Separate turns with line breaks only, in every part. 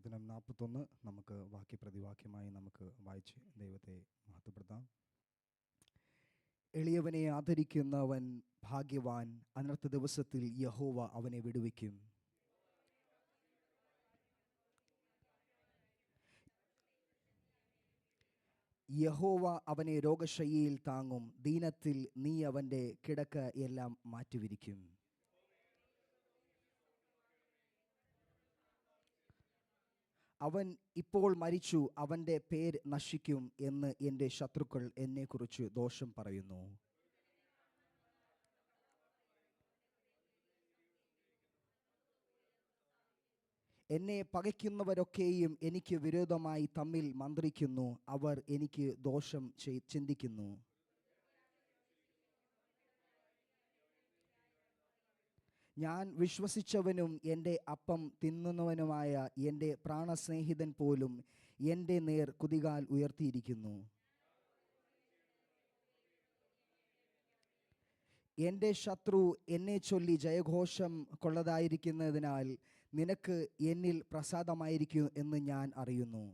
സങ്കീർത്തനം 41 നമുക്ക് വാക്യപ്രതിവാക്യമായി നമുക്ക് വായിച്ച് ദൈവത്തെ മഹത്വപ്പെടുത്താം. എളിയവനെ ആദരിക്കുന്നവൻ ഭാഗ്യവാൻ, അനർത്ഥ ദിവസത്തിൽ യഹോവ അവനെ വിടുവിക്കും. യഹോവ അവനെ രോഗശയ്യയിൽ താങ്ങും, ദീനത്തിൽ നീ അവൻ്റെ കിടക്ക എല്ലാം മാറ്റിവിരിക്കും. അവൻ ഇപ്പോൾ മരിച്ചു, അവൻ്റെ പേര് നശിക്കും എന്ന് എൻ്റെ ശത്രുക്കൾ എന്നെക്കുറിച്ച് ദോഷം പറയുന്നു. എന്നെ പകയ്ക്കുന്നവരൊക്കെയും എനിക്ക് വിരോധമായി തമ്മിൽ മന്ത്രിക്കുന്നു, അവർ എനിക്ക് ദോഷം ചിന്തിക്കുന്നു. ഞാൻ വിശ്വസിച്ചവനും എൻ്റെ അപ്പം തിന്നുന്നവനുമായ എൻ്റെ പ്രാണസ്നേഹിതൻ പോലും എൻ്റെ നേർ കുതികാൽ ഉയർത്തിയിരിക്കുന്നു. എൻ്റെ ശത്രു എന്നെ ചൊല്ലി ജയഘോഷം കൊള്ളതായിരിക്കുന്നതിനാൽ നിനക്ക് എന്നിൽ പ്രസാദമായിരിക്കും എന്ന് ഞാൻ അറിയുന്നു.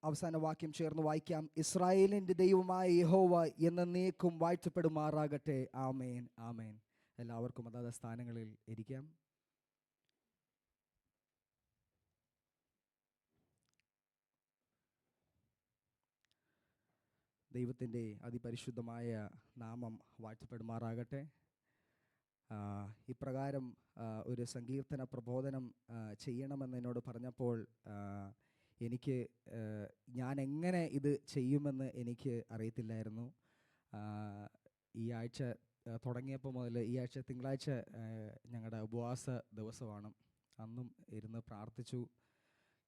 അവസാന വാക്യം ചേർന്ന് വായിക്കാം. ഇസ്രായേലിൻ്റെ ദൈവമായ യഹോവ എന്നേക്കും വാഴ്ത്തപ്പെടുമാറാകട്ടെ. ആമേൻ, ആമേൻ. എല്ലാവർക്കും അതാത് സ്ഥാനങ്ങളിൽ ഇരിക്കാം. ദൈവത്തിൻ്റെ അതിപരിശുദ്ധമായ നാമം വാഴ്ത്തപ്പെടുമാറാകട്ടെ. ഇപ്രകാരം ഒരു സങ്കീർത്തന പ്രബോധനം ചെയ്യണമെന്ന് എന്നോട് പറഞ്ഞപ്പോൾ ഞാൻ എങ്ങനെ ഇത് ചെയ്യുമെന്ന് എനിക്ക് അറിയത്തില്ലായിരുന്നു. ഈ ആഴ്ച തുടങ്ങിയപ്പോൾ മുതൽ ഈ ആഴ്ച തിങ്കളാഴ്ച ഞങ്ങളുടെ ഉപവാസ ദിവസമാണ്. അന്നും ഇരുന്ന് പ്രാർത്ഥിച്ചു.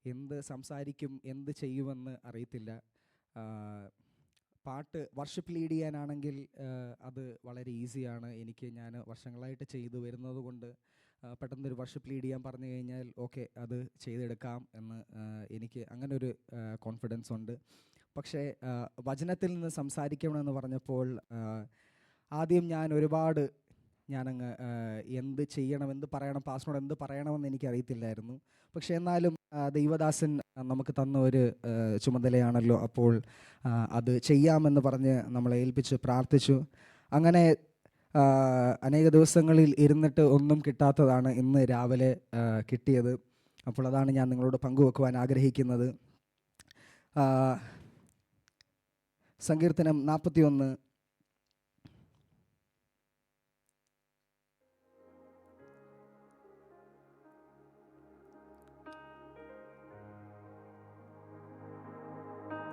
എന്ത് സംസാരിക്കും, എന്ത് ചെയ്യുമെന്ന് അറിയത്തില്ല. പാട്ട് വർഷിപ്പ് ലീഡ് ചെയ്യാനാണെങ്കിൽ അത് വളരെ ഈസിയാണ്. ഞാൻ വർഷങ്ങളായിട്ട് ചെയ്തു വരുന്നത് കൊണ്ട് പെട്ടെന്നൊരു വർഷിപ്പ് ലീഡ് ചെയ്യാൻ പറഞ്ഞു കഴിഞ്ഞാൽ ഓക്കെ, അത് ചെയ്തെടുക്കാം എന്ന് എനിക്ക് അങ്ങനെ ഒരു കോൺഫിഡൻസ് ഉണ്ട്. പക്ഷേ വചനത്തിൽ നിന്ന് സംസാരിക്കണമെന്ന് പറഞ്ഞപ്പോൾ ആദ്യം ഞാനങ്ങ് എന്ത് ചെയ്യണം, എന്ത് പറയണം, പാസ്റ്ററോട് എന്ത് പറയണമെന്ന് എനിക്കറിയത്തില്ലായിരുന്നു. പക്ഷേ എന്നാലും ദൈവദാസൻ നമുക്ക് തന്ന ഒരു ചുമതലയാണല്ലോ, അപ്പോൾ അത് ചെയ്യാമെന്ന് പറഞ്ഞ് നമ്മളെ ഏൽപ്പിച്ച് പ്രാർത്ഥിച്ചു. അങ്ങനെ അനേക ദിവസങ്ങളിൽ ഇരുന്നിട്ട് ഒന്നും കിട്ടാത്തതാണ് ഇന്ന് രാവിലെ കിട്ടിയത്. അപ്പോൾ അതാണ് ഞാൻ നിങ്ങളോട് പങ്കുവെക്കുവാൻ ആഗ്രഹിക്കുന്നത്. സങ്കീർത്തനം 41.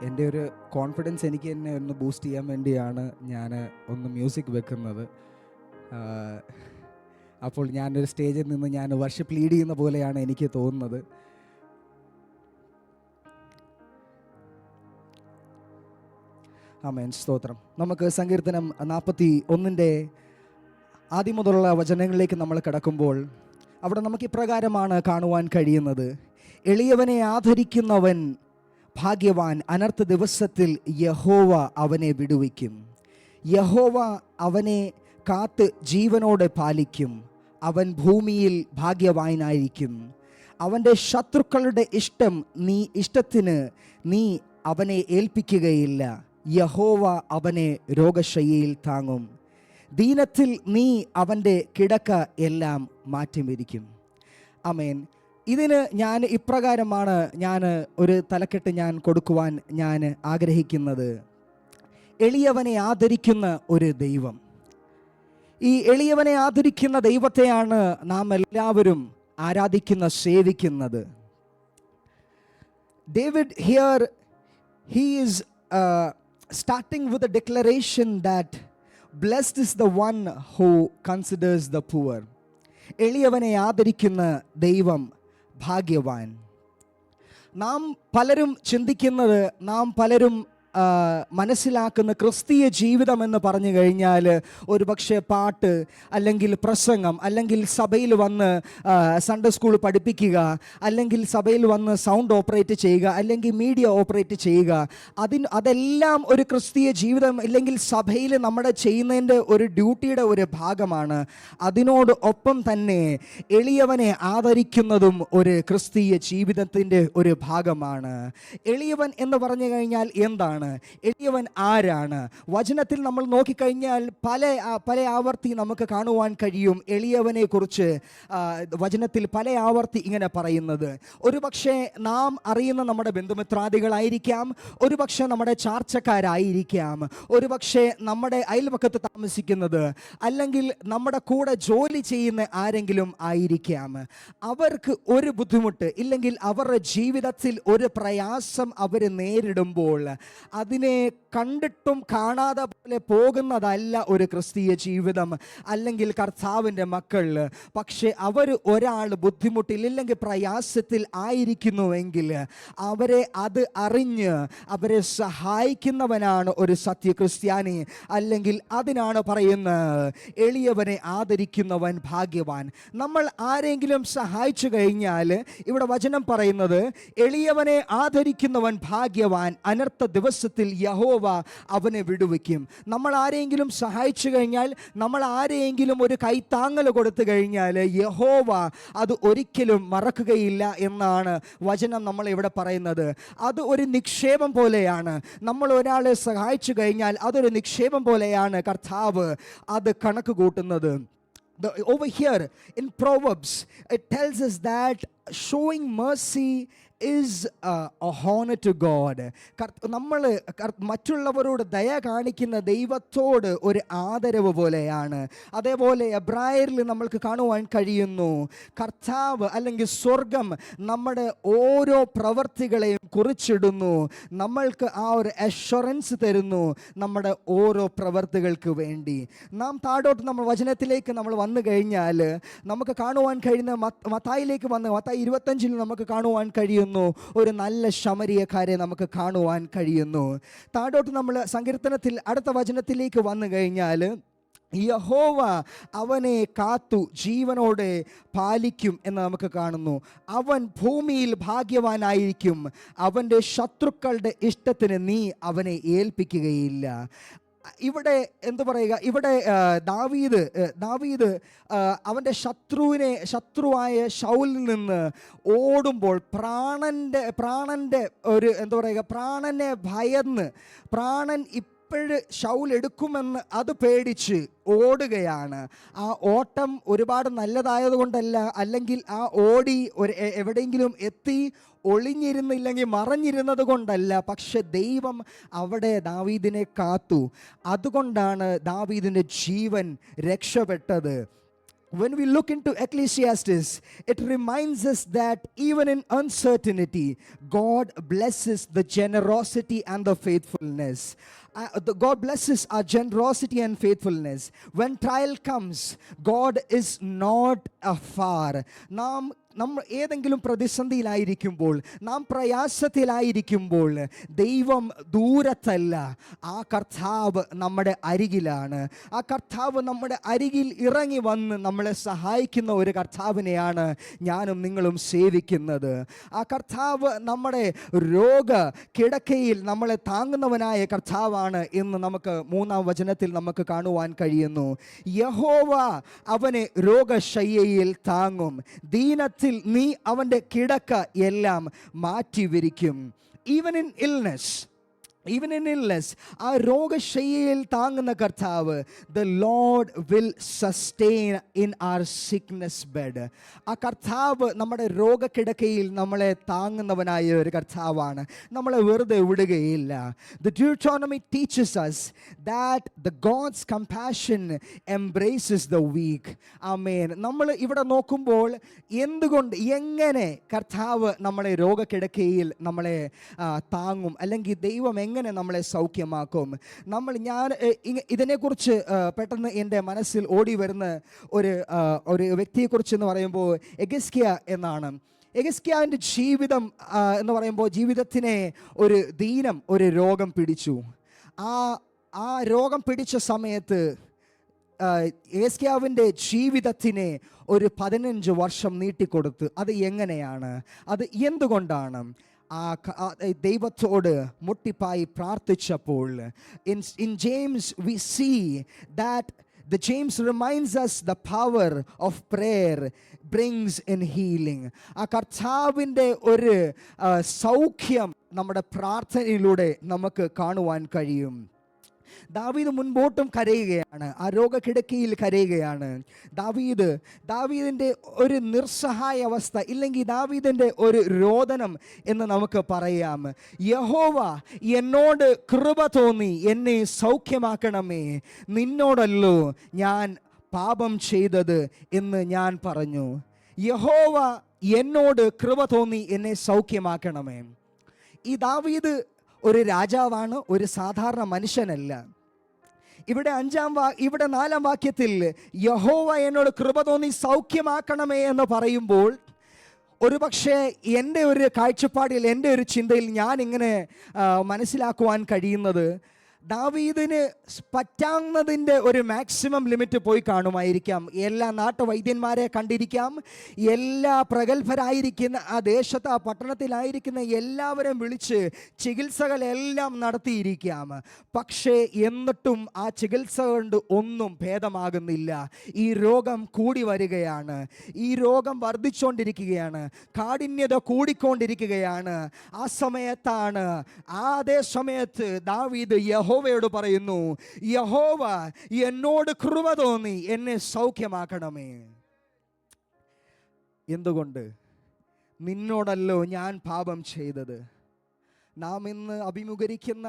എൻ്റെ ഒരു കോൺഫിഡൻസ് എനിക്ക് തന്നെ ഒന്ന് ബൂസ്റ്റ് ചെയ്യാൻ വേണ്ടിയാണ് ഞാൻ ഒന്ന് മ്യൂസിക് വെക്കുന്നത്. അപ്പോൾ ഞാനൊരു സ്റ്റേജിൽ നിന്ന് ഞാൻ വർഷിപ്പ് ലീഡ് ചെയ്യുന്ന പോലെയാണ് എനിക്ക് തോന്നുന്നത്. ആമേൻ, സ്തോത്രം. നമുക്ക് സങ്കീർത്തനം 41 ആദ്യം മുതലുള്ള വചനങ്ങളിലേക്ക് നമ്മൾ കടക്കുമ്പോൾ അവിടെ നമുക്ക് ഇപ്രകാരമാണ് കാണുവാൻ കഴിയുന്നത്. എളിയവനെ ആദരിക്കുന്നവൻ ഭാഗ്യവാൻ, അനർത്ഥ ദിവസത്തിൽ യഹോവ അവനെ വിടുവിക്കും. യഹോവ അവനെ കാത്ത് ജീവനോടെ പാലിക്കും. അവൻ ഭൂമിയിൽ ഭാഗ്യവാനായിരിക്കും. അവൻ്റെ ശത്രുക്കളുടെ ഇഷ്ടത്തിന് നീ അവനെ ഏൽപ്പിക്കുകയില്ല. യഹോവ അവനെ രോഗശയ്യയിൽ താങ്ങും. ദീനത്തിൽ നീ അവൻ്റെ കിടക്ക എല്ലാം മാറ്റിമരിക്കും. ആമേൻ. ഇതിന് ഞാൻ ഇപ്രകാരമാണ് ഒരു തലക്കെട്ട് ഞാൻ കൊടുക്കുവാൻ ഞാൻ ആഗ്രഹിക്കുന്നത്. എളിയവനെ ആദരിക്കുന്ന ഒരു ദൈവം. ഈ എളിയവനെ ആദരിക്കുന്ന ദൈവത്തെയാണ് നാം എല്ലാവരും ആരാധിക്കുന്ന, സേവിക്കുന്നത്. David here he is starting with a declaration that blessed is the one who considers the poor. എളിയവനെ ആദരിക്കുന്ന ദൈവം ഭാഗ്യവാൻ. നാം പലരും ചിന്തിക്കുന്നത്, നാം പലരും മനസ്സിലാക്കുന്ന ക്രിസ്തീയ ജീവിതം എന്ന് പറഞ്ഞു കഴിഞ്ഞാൽ ഒരുപക്ഷെ പാട്ട്, അല്ലെങ്കിൽ പ്രസംഗം, അല്ലെങ്കിൽ സഭയിൽ വന്ന് സൺഡേ സ്കൂൾ പഠിപ്പിക്കുക, അല്ലെങ്കിൽ സഭയിൽ വന്ന് സൗണ്ട് ഓപ്പറേറ്റ് ചെയ്യുക, അല്ലെങ്കിൽ മീഡിയ ഓപ്പറേറ്റ് ചെയ്യുക, അതെല്ലാം ഒരു ക്രിസ്തീയ ജീവിതം അല്ലെങ്കിൽ സഭയിൽ നമ്മുടെ ചെയ്യുന്നതിൻ്റെ ഒരു ഡ്യൂട്ടിയുടെ ഒരു ഭാഗമാണ്. അതിനോട് ഒപ്പം തന്നെ എളിയവനെ ആദരിക്കുന്നതും ഒരു ക്രിസ്തീയ ജീവിതത്തിൻ്റെ ഒരു ഭാഗമാണ്. എളിയവൻ എന്ന് പറഞ്ഞു കഴിഞ്ഞാൽ എന്താണ്? എളിയവൻ ആരാണ്? വചനത്തിൽ നമ്മൾ നോക്കിക്കഴിഞ്ഞാൽ പല ആവർത്തി നമുക്ക് കാണുവാൻ കഴിയും എളിയവനെ കുറിച്ച്. വചനത്തിൽ പല ആവർത്തി ഇങ്ങനെ പറയുന്നത്. ഒരുപക്ഷെ നാം അറിയുന്ന നമ്മുടെ ബന്ധുമിത്രാദികളായിരിക്കാം, ഒരുപക്ഷെ നമ്മുടെ ചാർച്ചക്കാരായിരിക്കാം, ഒരുപക്ഷെ നമ്മുടെ അയൽപക്കത്ത് താമസിക്കുന്നത്, അല്ലെങ്കിൽ നമ്മുടെ കൂടെ ജോലി ചെയ്യുന്ന ആരെങ്കിലും ആയിരിക്കാം. അവർക്ക് ഒരു ബുദ്ധിമുട്ട് ഇല്ലെങ്കിൽ അവരുടെ ജീവിതത്തിൽ ഒരു പ്രയാസം അവർ നേരിടുമ്പോൾ അതിനെ കണ്ടിട്ടും കാണാതെ പോലെ പോകുന്നതല്ല ഒരു ക്രിസ്തീയ ജീവിതം അല്ലെങ്കിൽ കർത്താവിൻ്റെ മക്കൾ. പക്ഷേ ഒരാൾ ബുദ്ധിമുട്ടിൽ ഇല്ലെങ്കിൽ പ്രയാസത്തിൽ ആയിരിക്കുന്നുവെങ്കിൽ അവരെ അത് അറിഞ്ഞ് അവരെ സഹായിക്കുന്നവനാണ് ഒരു സത്യ ക്രിസ്ത്യാനി. അല്ലെങ്കിൽ അതിനാണ് പറയുന്നത് എളിയവനെ ആദരിക്കുന്നവൻ ഭാഗ്യവാൻ. നമ്മൾ ആരെങ്കിലും സഹായിച്ചു കഴിഞ്ഞാൽ ഇവിടെ വചനം പറയുന്നത് എളിയവനെ ആദരിക്കുന്നവൻ ഭാഗ്യവാൻ, അനർത്ഥ ദിവസത്തിൽ യഹോവ അവനെ വിടുവിക്കും. നമ്മൾ ആരെങ്കിലും സഹായിച്ചു കഴിഞ്ഞാൽ, നമ്മൾ ആരെയെങ്കിലും ഒരു കൈത്താങ്ങൽ കൊടുത്തു കഴിഞ്ഞാൽ യഹോവ അത് ഒരിക്കലും മറക്കുകയില്ല എന്നാണ് വചനം നമ്മൾ ഇവിടെ പറയുന്നത്. അത് ഒരു നിക്ഷേപം പോലെയാണ്. നമ്മൾ ഒരാളെ സഹായിച്ചു കഴിഞ്ഞാൽ അതൊരു നിക്ഷേപം പോലെയാണ് കർത്താവ് അത് കണക്ക് കൂട്ടുന്നത്. Over here in Proverbs, it tells us that showing mercy is a honor to God. നമ്മൾ മറ്റുള്ളവരോട് ദയ കാണിക്കുന്ന ദൈവത്തോട് ഒരു ആദരവ് പോലെയാണ്. അതേപോലെ എബ്രായരിൽ നമ്മൾക്ക് കാണുവാൻ കഴിയുന്നു കർത്താവ് അല്ലെങ്കിൽ സ്വർഗം നമ്മുടെ ഓരോ പ്രവർത്തികളെയും കുറിച്ചിടുന്നു. നമ്മൾക്ക് ആ ഒരു അഷ്വറൻസ് തരുന്നു നമ്മുടെ ഓരോ പ്രവർത്തികൾക്ക് വേണ്ടി. നാം താഴോട്ട് നമ്മൾ വചനത്തിലേക്ക് നമ്മൾ വന്നു കഴിഞ്ഞാൽ നമുക്ക് കാണുവാൻ കഴിയുന്ന മത്തായിലേക്ക് വന്ന് മത്തായി 25 നമുക്ക് കാണുവാൻ കഴിയുന്നു ഒരു നല്ല ശമരിയക്കാരെ നമുക്ക് കാണുവാൻ കഴിയുന്നു. താഴോട്ട് നമ്മൾ സങ്കീർത്തനത്തിൽ അടുത്ത വചനത്തിലേക്ക് വന്നു കഴിഞ്ഞാൽ യഹോവ അവനെ കാത്തു ജീവനോടെ പാലിക്കും എന്ന് നമുക്ക് കാണുന്നു. അവൻ ഭൂമിയിൽ ഭാഗ്യവാനായിരിക്കും, അവൻ്റെ ശത്രുക്കളുടെ ഇഷ്ടത്തിന് നീ അവനെ ഏൽപ്പിക്കുകയില്ല. ഇവിടെ എന്തു പറയുക, ഇവിടെ ദാവീദ് അവൻ്റെ ശത്രുവായ ശൗലിൽ നിന്ന് ഓടുമ്പോൾ പ്രാണൻ്റെ ഒരു എന്താ പറയുക, പ്രാണനെ ഭയന്ന് പ്രാണൻ ശൗൽ എടുക്കുമെന്ന് അത് പേടിച്ച് ഓടുകയാണ്. ആ ഓട്ടം ഒരുപാട് നല്ലതായതുകൊണ്ടല്ല, അല്ലെങ്കിൽ ആ ഓടി എവിടെയെങ്കിലും എത്തി ഒളിഞ്ഞിരുന്നില്ലെങ്കിൽ മറഞ്ഞിരുന്നത് കൊണ്ടല്ല, പക്ഷെ ദൈവം അവിടെ ദാവീദിനെ കാത്തു. അതുകൊണ്ടാണ് ദാവീദിൻ്റെ ജീവൻ രക്ഷപ്പെട്ടത്. When we look into Ecclesiastes, it reminds us that even in uncertainty, God blesses the generosity and the faithfulness. God blesses our generosity and faithfulness. When trial comes, God is not afar. നമ്മൾ ഏതെങ്കിലും പ്രതിസന്ധിയിലായിരിക്കുമ്പോൾ, നാം പ്രയാസത്തിലായിരിക്കുമ്പോൾ ദൈവം ദൂരത്തല്ല, ആ കർത്താവ് നമ്മുടെ അരികിലാണ്. ആ കർത്താവ് നമ്മുടെ അരികിൽ ഇറങ്ങി വന്ന് നമ്മളെ സഹായിക്കുന്ന ഒരു കർത്താവിനെയാണ് ഞാനും നിങ്ങളും സേവിക്കുന്നത്. ആ കർത്താവ് നമ്മുടെ രോഗകിടക്കയിൽ നമ്മളെ താങ്ങുന്നവനായ കർത്താവാണ് എന്ന് നമുക്ക് 3-ാം വചനത്തിൽ നമുക്ക് കാണുവാൻ കഴിയുന്നു. യഹോവ അവനെ രോഗശയ്യയിൽ താങ്ങും, ദീനത്തിൽ നീ അവൻ്റെ കിടക്ക എല്ലാം മാറ്റിവിരിക്കും. ഈവൻ ഇൻ ഇൽനെസ് ആ രോഗശയ്യയിൽ താങ്ങുന്ന കർത്താവ്, the lord will sustain in our sickness bed. ആ കർത്താവ് നമ്മുടെ രോഗക്കിടക്കയിൽ നമ്മളെ താങ്ങുന്നവനായ ഒരു കർത്താവാണ്, നമ്മളെ വെറുതെ വിടുകയില്ല. The Deuteronomy teaches us that the God's compassion embraces the weak. ആമേൻ. നമ്മൾ ഇവിടെ നോക്കുമ്പോൾ എങ്ങനെ കർത്താവ് നമ്മളെ രോഗക്കിടക്കയിൽ നമ്മളെ താങ്ങും, അല്ലെങ്കിൽ ദൈവം എങ്ങനെ നമ്മളെ സൗഖ്യമാക്കും. ഞാൻ ഇതിനെക്കുറിച്ച് പെട്ടെന്ന് എൻ്റെ മനസ്സിൽ ഓടി വരുന്ന ഒരു വ്യക്തിയെക്കുറിച്ച് എന്ന് പറയുമ്പോൾ എഗസ്കിയ എന്നാണ്. യെഹിസ്കീയാവിൻ്റെ ജീവിതം എന്ന് പറയുമ്പോൾ ജീവിതത്തിനെ ഒരു രോഗം പിടിച്ചു. ആ രോഗം പിടിച്ച സമയത്ത് യെഹിസ്കീയാവിൻ്റെ ജീവിതത്തിനെ ഒരു 15 വർഷം നീട്ടിക്കൊടുത്തു. അത് എങ്ങനെയാണ്? അത് എന്തുകൊണ്ടാണ്? ദൈവത്തോട് മുട്ടിപ്പായി പ്രാർത്ഥിച്ചപ്പോൾ in James we see that the James reminds us the power of prayer brings in healing. ആ കർത്താവിൻ്റെ ഒരു സൗഖ്യം നമ്മുടെ പ്രാർത്ഥനയിലൂടെ നമുക്ക് കാണുവാൻ കഴിയും. ദാവീദ് മുൻപോട്ടും കരയുകയാണ്, ആ രോഗക്കിടക്കയിൽ കരയുകയാണ്. ദാവീദിൻ്റെ ഒരു നിസ്സഹായ അവസ്ഥ, ഇല്ലെങ്കിൽ ദാവീദിൻ്റെ ഒരു രോദനം എന്ന് നമുക്ക് പറയാം. യഹോവ എന്നോട് കൃപ തോന്നി എന്നെ സൗഖ്യമാക്കണമേ, നിന്നോടല്ലോ ഞാൻ പാപം ചെയ്തത് എന്ന് ഞാൻ പറഞ്ഞു. യഹോവ എന്നോട് കൃപ തോന്നി എന്നെ സൗഖ്യമാക്കണമേ. ഈ ദാവീദ് ഒരു രാജാവാണ്, ഒരു സാധാരണ മനുഷ്യനല്ല. ഇവിടെ 4-ാം വാക്യത്തിൽ യഹോവ എന്നോട് കൃപ തോന്നി സൗഖ്യമാക്കണമേ എന്ന് പറയുമ്പോൾ, ഒരുപക്ഷെ എൻ്റെ ഒരു കാഴ്ചപ്പാടിൽ, എൻ്റെ ഒരു ചിന്തയിൽ ഞാൻ ഇങ്ങനെ മനസ്സിലാക്കുവാൻ കഴിയുന്നത്, ദാവീദിന് പറ്റാവുന്നതിൻ്റെ ഒരു മാക്സിമം ലിമിറ്റ് പോയി കാണുമായിരിക്കാം. എല്ലാ നാട്ടുവൈദ്യന്മാരെ കണ്ടിരിക്കാം, എല്ലാ പ്രഗത്ഭരായിരിക്കുന്ന ആ ദേശത്ത്, ആ പട്ടണത്തിലായിരിക്കുന്ന എല്ലാവരും വിളിച്ച് ചികിത്സകളെല്ലാം നടത്തിയിരിക്കാം. പക്ഷേ എന്നിട്ടും ആ ചികിത്സ കൊണ്ട് ഒന്നും ഭേദമാകുന്നില്ല. ഈ രോഗം കൂടി വരികയാണ്, ഈ രോഗം വർദ്ധിച്ചുകൊണ്ടിരിക്കുകയാണ്, കാഠിന്യത കൂടിക്കൊണ്ടിരിക്കുകയാണ്. അതേ സമയത്ത് ദാവീദ് യഹോവയോട് പറയുന്നു, യഹോവ എന്നോട് കൃപ തോന്നി എന്നെ സൗഖ്യമാക്കണമേ. എന്തുകൊണ്ട്? നിന്നോടല്ലോ ഞാൻ പാപം ചെയ്തത്. നാം ഇന്ന് അഭിമുഖീകരിക്കുന്ന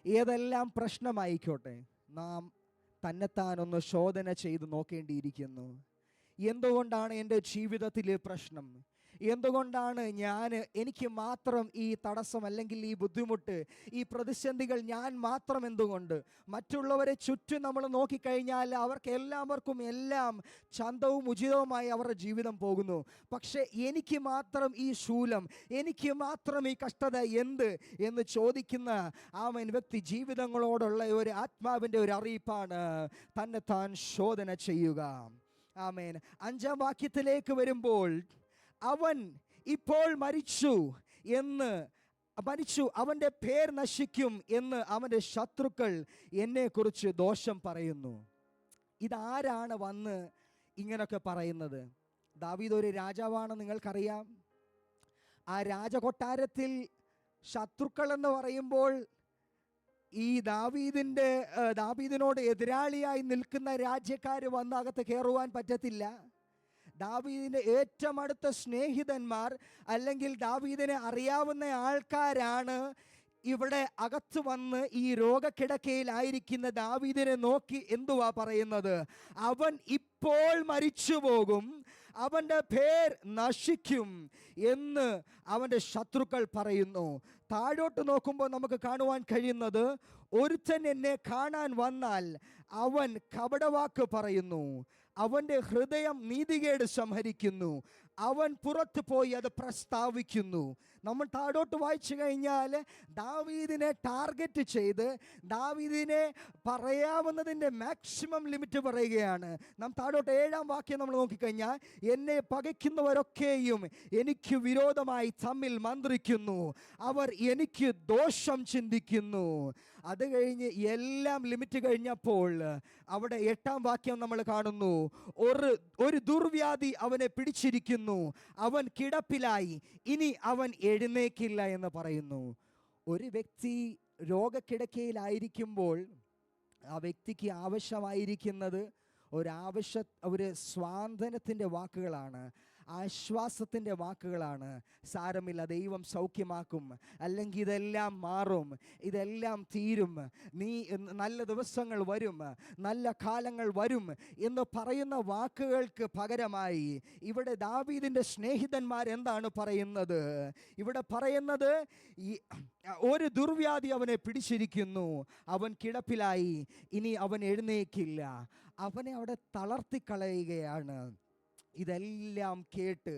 ഏതെല്ലാം പ്രശ്നമായിക്കോട്ടെ, നാം തന്നെത്താനൊന്ന് ശോധന ചെയ്ത് നോക്കേണ്ടിയിരിക്കുന്നു. എന്തുകൊണ്ടാണ് എൻ്റെ ജീവിതത്തിലെ പ്രശ്നം? എന്തുകൊണ്ടാണ് എനിക്ക് മാത്രം ഈ തടസ്സം, അല്ലെങ്കിൽ ഈ ബുദ്ധിമുട്ട്, ഈ പ്രതിസന്ധികൾ ഞാൻ മാത്രം? എന്തുകൊണ്ട്? മറ്റുള്ളവരെ ചുറ്റും നമ്മൾ നോക്കിക്കഴിഞ്ഞാൽ അവർക്ക് എല്ലാവർക്കും എല്ലാം ചന്തവും ഉചിതവുമായി അവരുടെ ജീവിതം പോകുന്നു. പക്ഷേ എനിക്ക് മാത്രം ഈ ശൂലം, എനിക്ക് മാത്രം ഈ കഷ്ടത എന്ന് ചോദിക്കുന്ന വ്യക്തി ജീവിതങ്ങളോടുള്ള ഒരു ആത്മാവിൻ്റെ ഒരു അറിയിപ്പാണ് തന്നെത്താൻ ശോധന ചെയ്യുക. ആമേൻ. 5-ാം വാക്യത്തിലേക്ക് വരുമ്പോൾ, അവൻ ഇപ്പോൾ മരിച്ചു, അവൻ്റെ പേർ നശിക്കും എന്ന് അവൻ്റെ ശത്രുക്കൾ എന്നെക്കുറിച്ച് ദോഷം പറയുന്നു. ഇതാരാണ് വന്ന് ഇങ്ങനൊക്കെ പറയുന്നത്? ദാവീദ് ഒരു രാജാവാണ്, നിങ്ങൾക്കറിയാം. ആ രാജകൊട്ടാരത്തിൽ ശത്രുക്കൾ എന്ന് പറയുമ്പോൾ, ഈ ദാവീദിനോട് എതിരാളിയായി നിൽക്കുന്ന രാജ്യക്കാർ വന്ന് അകത്ത് കയറുവാൻ പറ്റത്തില്ല. ദാവീദിൻ്റെ ഏറ്റവും അടുത്ത സ്നേഹിതന്മാർ, അല്ലെങ്കിൽ ദാവീദിനെ അറിയാവുന്ന ആൾക്കാരാണ് ഇവിടെ അകത്ത് വന്ന് ഈ രോഗക്കിടക്കയിലായിരിക്കുന്ന ദാവീദിനെ നോക്കി എന്തുവാ പറയുന്നത്? അവൻ ഇപ്പോൾ മരിച്ചു പോകും, അവൻ്റെ പേർ നശിക്കും എന്ന് അവൻ്റെ ശത്രുക്കൾ പറയുന്നു. താഴോട്ട് നോക്കുമ്പോൾ നമുക്ക് കാണുവാൻ കഴിയുന്നത്, ഒരുത്തൻ എന്നെ കാണാൻ വന്നാൽ അവൻ കപടവാക്ക് പറയുന്നു, അവൻ്റെ ഹൃദയം നീതികേട് സംഹരിക്കുന്നു, അവൻ പുറത്തു പോയി അത് പ്രസ്താവിക്കുന്നു. നമ്മൾ താഴോട്ട് വായിച്ചു കഴിഞ്ഞാൽ ദാവീദിനെ ടാർഗറ്റ് ചെയ്ത് ദാവീദിനെ പറയാവുന്നതിൻ്റെ മാക്സിമം ലിമിറ്റ് പറയുകയാണ്. നാം താഴോട്ട് 7-ാം വാക്യം നമ്മൾ നോക്കിക്കഴിഞ്ഞാൽ, എന്നെ പകയ്ക്കുന്നവരൊക്കെയും എനിക്ക് വിരോധമായി തമ്മിൽ മന്ത്രിക്കുന്നു, അവർ എനിക്ക് ദോഷം ചിന്തിക്കുന്നു. അത് കഴിഞ്ഞ് എല്ലാം ലിമിറ്റ് കഴിഞ്ഞപ്പോൾ അവിടെ 8-ാം വാക്യം നമ്മൾ കാണുന്നു, ഒരു ദുർവ്യാധി അവനെ പിടിച്ചിരിക്കുന്നു, അവൻ കിടപ്പിലായി, ഇനി അവൻ എഴുന്നേക്കില്ല എന്ന് പറയുന്നു. ഒരു വ്യക്തി രോഗക്കിടക്കയിലായിരിക്കുമ്പോൾ ആ വ്യക്തിക്ക് ആവശ്യമായിരിക്കുന്നത് ഒരു സ്വാന്തനത്തിൻ്റെ വാക്കുകളാണ്, ആശ്വാസത്തിൻ്റെ വാക്കുകളാണ്. സാരമില്ല, ദൈവം സൗഖ്യമാക്കും, അല്ലെങ്കിൽ ഇതെല്ലാം മാറും, ഇതെല്ലാം തീരും, നല്ല ദിവസങ്ങൾ വരും, നല്ല കാലങ്ങൾ വരും എന്ന് പറയുന്ന വാക്കുകൾക്ക് പകരമായി ഇവിടെ ദാവീദിൻ്റെ സ്നേഹിതന്മാർ എന്താണ് പറയുന്നത്? ഇവിടെ പറയുന്നത്, ഒരു ദുർവ്യാധി അവനെ പിടിച്ചിരിക്കുന്നു, അവൻ കിടപ്പിലായി, ഇനി അവൻ എഴുന്നേക്കില്ല. അവനെ അവിടെ തളർത്തിക്കളയുകയാണ്. ഇതെല്ലാം കേട്ട്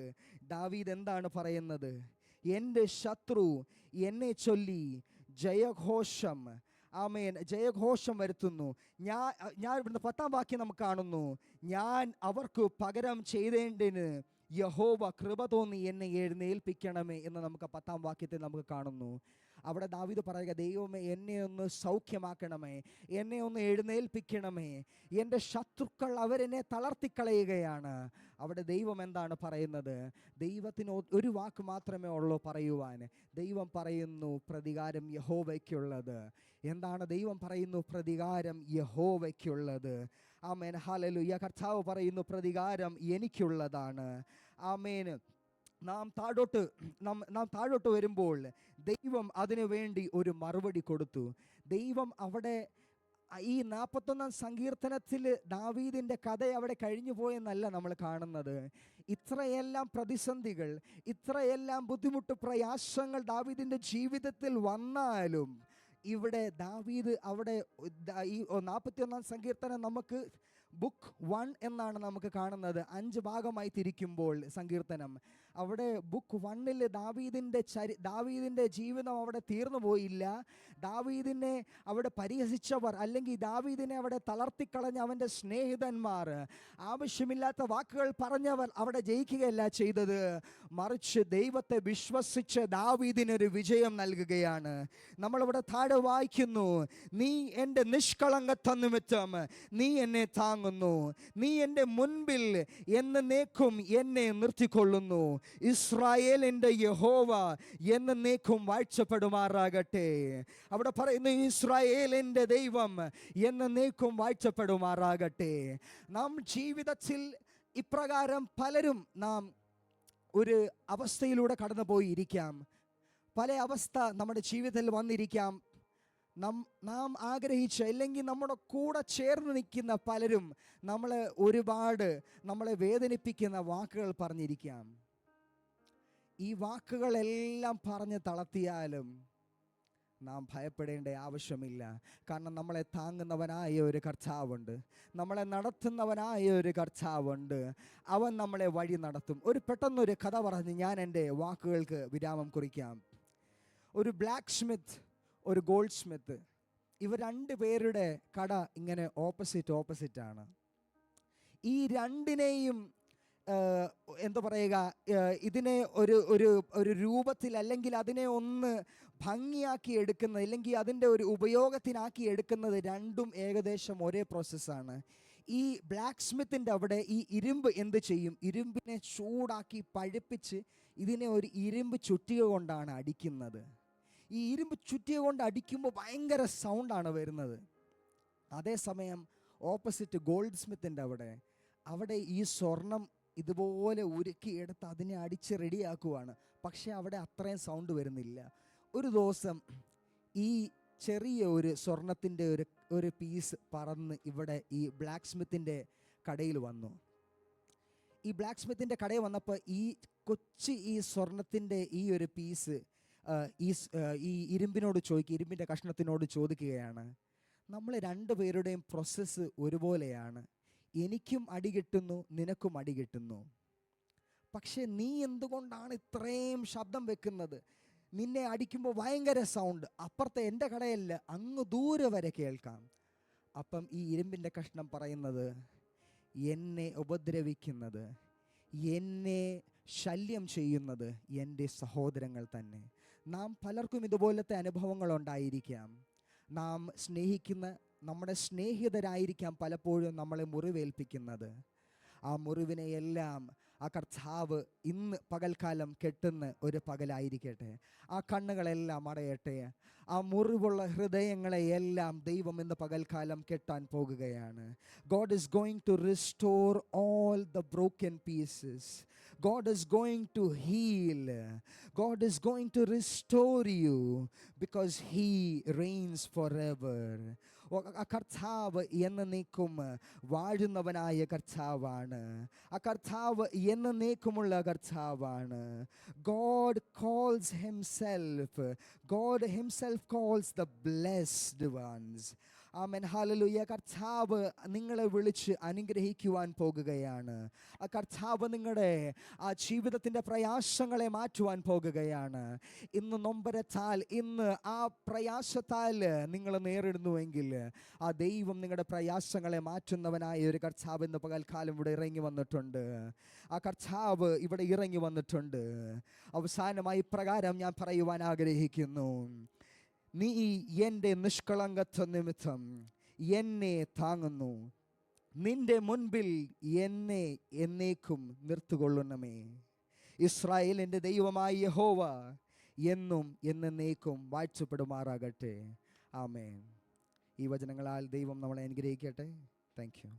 ദാവീദ് എന്താണ് പറയുന്നത്? എൻ്റെ ശത്രു എന്നെ ചൊല്ലി ജയഘോഷം, ആമേൻ, ജയഘോഷം വരുത്തുന്നു. ഞാൻ ഇവിടുന്ന് 10-ാം വാക്യം നമുക്ക് കാണുന്നു. ഞാൻ അവർക്ക് പകരം ചെയ്തേണ്ടതിന് യഹോവ കൃപ തോന്നി എന്നെ എഴുന്നേൽപ്പിക്കണമേ എന്ന് നമുക്ക് 10-ാം വാക്യത്തിൽ നമുക്ക് കാണുന്നു. അവിടെ ദാവീദ് പറയുക, ദൈവമേ എന്നെ ഒന്ന് സൗഖ്യമാക്കണമേ, എന്നെ ഒന്ന് എഴുന്നേൽപ്പിക്കണമേ. എൻ്റെ ശത്രുക്കൾ അവരെന്നെ തളർത്തിക്കളയുകയാണ്. അവിടെ ദൈവം എന്താണ് പറയുന്നത്? ദൈവത്തിന് ഒരു വാക്ക് മാത്രമേ ഉള്ളൂ പറയുവാൻ. ദൈവം പറയുന്നു, പ്രതികാരം യഹോവയ്ക്കുള്ളത്. എന്താണ് ദൈവം പറയുന്നു? പ്രതികാരം യഹോവയ്ക്കുള്ളത്. ആമേൻ, ഹല്ലേലൂയ. കർത്താവ് പറയുന്നു, പ്രതികാരം എനിക്കുള്ളതാണ്. ആമേൻ. നാം താഴോട്ട് വരുമ്പോൾ ദൈവം അതിനു വേണ്ടി ഒരു മറുപടി കൊടുത്തു. ദൈവം അവിടെ ഈ 41-ാം സങ്കീർത്തനത്തിൽ ദാവീദിൻ്റെ കഥ അവിടെ കഴിഞ്ഞു പോയെന്നല്ല നമ്മൾ കാണുന്നത്. ഇത്രയെല്ലാം പ്രതിസന്ധികൾ, ഇത്രയെല്ലാം ബുദ്ധിമുട്ട്, പ്രയാസങ്ങൾ ദാവീദിൻ്റെ ജീവിതത്തിൽ വന്നാലും ഇവിടെ ദാവീദ് അവിടെ ഈ 41-ാം സങ്കീർത്തനം നമുക്ക് ബുക്ക് 1 എന്നാണ് നമുക്ക് കാണുന്നത്. 5 ഭാഗമായി തിരിക്കുമ്പോൾ സങ്കീർത്തനം, അവിടെ ബുക്ക് 1-ൽ ദാവീദിൻ്റെ ജീവിതം അവിടെ തീർന്നു പോയില്ല. ദാവീദിനെ അവിടെ പരിഹസിച്ചവർ, അല്ലെങ്കിൽ ദാവീദിനെ അവിടെ തളർത്തിക്കളഞ്ഞ അവൻ്റെ സ്നേഹിതന്മാർ, ആവശ്യമില്ലാത്ത വാക്കുകൾ പറഞ്ഞവർ അവിടെ ജയിക്കുകയല്ല ചെയ്തത്. മറിച്ച് ദൈവത്തെ വിശ്വസിച്ച് ദാവീദിനൊരു വിജയം നൽകുകയാണ്. നമ്മളിവിടെ താഴെ വായിക്കുന്നു, നീ എൻ്റെ നിഷ്കളങ്കത്വ നിമിത്തം നീ എന്നെ താങ്ങുന്നു, നീ എൻ്റെ മുൻപിൽ എന്നേക്കും എന്നെ നിർത്തിക്കൊള്ളുന്നു. ഇസ്രായേലിൻ്റെ യഹോവ എന്നേക്കും വാഴ്ചപ്പെടുമാറാകട്ടെ. അവിടെ പറയുന്നു, ഇസ്രായേലിൻ്റെ ദൈവം എന്നേക്കും വാഴ്ചപ്പെടുമാറാകട്ടെ. നാം ജീവിതത്തിൽ ഇപ്രകാരം പലരും നാം ഒരു അവസ്ഥയിലൂടെ കടന്നു പോയിരിക്കാം. പല അവസ്ഥ നമ്മുടെ ജീവിതത്തിൽ വന്നിരിക്കാം. നാം ആഗ്രഹിച്ച, അല്ലെങ്കിൽ നമ്മുടെ കൂടെ ചേർന്ന് നിൽക്കുന്ന പലരും നമ്മളെ വേദനിപ്പിക്കുന്ന വാക്കുകൾ പറഞ്ഞിരിക്കാം. ഈ വാക്കുകളെല്ലാം പറഞ്ഞ് തളർത്തിയാലും നാം ഭയപ്പെടേണ്ട ആവശ്യമില്ല. കാരണം നമ്മളെ താങ്ങുന്നവനായ ഒരു കർത്താവുണ്ട്, നമ്മളെ നടത്തുന്നവനായ ഒരു കർത്താവുണ്ട്. അവൻ നമ്മളെ വഴി നടത്തും. പെട്ടെന്നൊരു കഥ പറഞ്ഞ് ഞാൻ എൻ്റെ വാക്കുകൾക്ക് വിരാമം കുറിക്കാം. ഒരു ബ്ലാക്ക് സ്മിത്ത്, ഒരു ഗോൾഡ് സ്മിത്ത്, ഇവർ 2 പേരുടെ കട ഇങ്ങനെ ഓപ്പോസിറ്റാണ്. ഈ രണ്ടിനെയും എന്താ പറയുക, ഇതിനെ ഒരു രൂപത്തിൽ, അല്ലെങ്കിൽ അതിനെ ഒന്ന് ഭംഗിയാക്കി എടുക്കുന്നത്, അല്ലെങ്കിൽ അതിൻ്റെ ഒരു ഉപയോഗത്തിനാക്കി എടുക്കുന്നത് രണ്ടും ഏകദേശം ഒരേ പ്രോസസ്സാണ്. ഈ ബ്ലാക്ക് സ്മിത്തിൻ്റെ അവിടെ ഈ ഇരുമ്പ് എന്ത് ചെയ്യും? ഇരുമ്പിനെ ചൂടാക്കി പഴുപ്പിച്ച് ഇതിനെ ഒരു ഇരുമ്പ് ചുറ്റിക കൊണ്ടാണ് അടിക്കുന്നത്. ഈ ഇരുമ്പ് ചുറ്റിക കൊണ്ട് അടിക്കുമ്പോൾ ഭയങ്കര സൗണ്ടാണ് വരുന്നത്. അതേസമയം ഓപ്പോസിറ്റ് ഗോൾഡ് സ്മിത്തിൻ്റെ അവിടെ ഈ സ്വർണം ഇതുപോലെ ഉരുക്കിയെടുത്ത് അതിനെ അടിച്ച് റെഡിയാക്കുവാണ്. പക്ഷേ അവിടെ അത്രയും സൗണ്ട് വരുന്നില്ല. ഒരു ദിവസം ഈ ചെറിയ ഒരു സ്വർണത്തിൻ്റെ ഒരു പീസ് പറന്ന് ഇവിടെ ഈ ബ്ലാക്ക് സ്മിത്തിൻ്റെ കടയിൽ വന്നു. ഈ ബ്ലാക്ക് സ്മിത്തിൻ്റെ കടയിൽ വന്നപ്പോൾ ഈ സ്വർണത്തിൻ്റെ ഈ ഒരു പീസ് ഈ ഇരുമ്പിൻ്റെ കഷ്ണത്തിനോട് ചോദിക്കുകയാണ്, നമ്മൾ 2 പേരുടെയും പ്രോസസ്സ് ഒരുപോലെയാണ്, എനിക്കും അടി കിട്ടുന്നു, നിനക്കും അടി കിട്ടുന്നു. പക്ഷെ നീ എന്തുകൊണ്ടാണ് ഇത്രയും ശബ്ദം വെക്കുന്നത്? നിന്നെ അടിക്കുമ്പോൾ ഭയങ്കര സൗണ്ട്, അപ്പുറത്തെ എൻ്റെ കടയല്ല, അങ്ങ് ദൂരെ വരെ കേൾക്കാം. അപ്പം ഈ ഇരുമ്പിൻ്റെ കഷ്ണം പറയുന്നത്, എന്നെ ഉപദ്രവിക്കുന്നത്, എന്നെ ശല്യം ചെയ്യുന്നത് എൻ്റെ സഹോദരങ്ങൾ തന്നെ. നാം പലർക്കും ഇതുപോലത്തെ അനുഭവങ്ങൾ ഉണ്ടായിരിക്കാം. നാം സ്നേഹിക്കുന്ന നമ്മുടെ സ്നേഹിതരായിരിക്കാം പലപ്പോഴും നമ്മളെ മുറിവേൽപ്പിക്കുന്നത്. ആ മുറിവിനെയെല്ലാം ആ കർത്താവ് ഇന്ന് പകൽക്കാലം കെട്ടുന്ന ഒരു പകലായിരിക്കട്ടെ. ആ കണ്ണുകളെല്ലാം അടയട്ടെ. ആ മുറിവുള്ള ഹൃദയങ്ങളെയെല്ലാം ദൈവം ഇന്ന് പകൽക്കാലം കെട്ടാൻ പോകുകയാണ്. God is going to restore all the broken pieces. God is going to heal. God is going to restore you because He reigns forever. ആ കർത്താവ് എന്നേക്കും വാഴുന്നവനായ കർത്താവാണ്. ആ കർത്താവ് എന്നേക്കുമുള്ള കർത്താവാണ്. God himself calls the blessed ones. Amen, hallelujah. കർത്താവ് നിങ്ങളെ വിളിച്ച് അനുഗ്രഹിക്കുവാൻ പോകുകയാണ്. ആ കർത്താവ് നിങ്ങളുടെ ആ ജീവിതത്തിൻ്റെ പ്രയാസങ്ങളെ മാറ്റുവാൻ പോകുകയാണ്. ഇന്ന് നൊമ്പരത്താൽ, ഇന്ന് ആ പ്രയാസത്താൽ നിങ്ങൾ നേരിടുന്നുവെങ്കിൽ ആ ദൈവം നിങ്ങളുടെ പ്രയാസങ്ങളെ മാറ്റുന്നവനായ ഒരു കർത്താവ് ഇന്ന് പകൽക്കാലം ഇവിടെ ഇറങ്ങി വന്നിട്ടുണ്ട്. ആ കർത്താവ് ഇവിടെ ഇറങ്ങി വന്നിട്ടുണ്ട്. അവസാനമായി പ്രകാരം ഞാൻ പറയുവാൻ ആഗ്രഹിക്കുന്നു, നീ എൻ്റെ നിഷ്കളങ്കത്വ നിമിത്തം എന്നെ താങ്ങുന്നു, നിന്റെ മുൻപിൽ എന്നെ എന്നേക്കും നിർത്തുകൊള്ളണമേ. ഇസ്രായേലിൻ്റെ ദൈവമായ യഹോവ എന്നും എന്നേക്കും വാഴ്ചപ്പെടുമാറാകട്ടെ. ആമേൻ. ഈ വചനങ്ങളാൽ ദൈവം നമ്മളെ അനുഗ്രഹിക്കട്ടെ. Thank you.